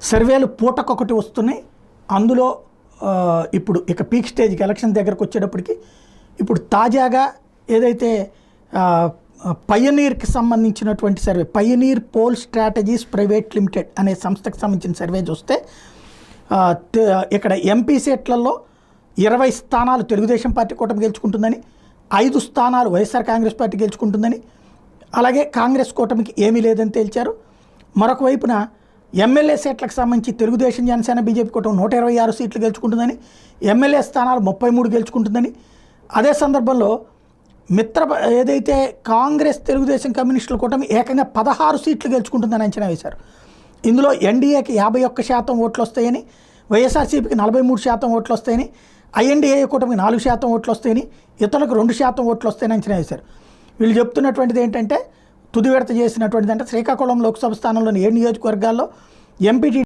సర్వేలు పూటకొకటి వస్తున్నాయి. అందులో ఇప్పుడు ఇక పీక్ స్టేజ్కి ఎలక్షన్ దగ్గరకు వచ్చేటప్పటికి ఇప్పుడు తాజాగా ఏదైతే పయనీర్కి సంబంధించినటువంటి survey, Pioneer Poll Strategies Private Limited అనే సంస్థకు సంబంధించిన సర్వే చూస్తే ఇక్కడ ఎంపీ సీట్లలో 20 స్థానాలు తెలుగుదేశం పార్టీ కూటమి గెలుచుకుంటుందని, 5 స్థానాలు వైఎస్ఆర్ కాంగ్రెస్ పార్టీ గెలుచుకుంటుందని, అలాగే కాంగ్రెస్ కూటమికి ఏమీ లేదని తేల్చారు. మరొక వైపున ఎమ్మెల్యే సీట్లకు సంబంధించి తెలుగుదేశం జనసేన బీజేపీ కూటమి 126 సీట్లు గెలుచుకుంటుందని, ఎమ్మెల్యే స్థానాలు 33 గెలుచుకుంటుందని, అదే సందర్భంలో ఏదైతే కాంగ్రెస్ తెలుగుదేశం కమ్యూనిస్టుల కూటమి ఏకంగా 16 సీట్లు గెలుచుకుంటుందని అంచనా వేశారు. ఇందులో ఎన్డీఏకి 51% ఓట్లు వస్తాయని, వైఎస్ఆర్సీపీకి 43% ఓట్లు వస్తాయని, ఐఎన్డీఏ కూటమికి 4% ఓట్లు వస్తాయని, ఇతరులకు 2% ఓట్లు వస్తాయని అంచనా వేశారు. వీళ్ళు చెప్తున్నటువంటిది ఏంటంటే తుది విడత చేసినటువంటిది అంటే శ్రీకాకుళం లోక్సభ స్థానంలోని 7 నియోజకవర్గాల్లో ఎంపీ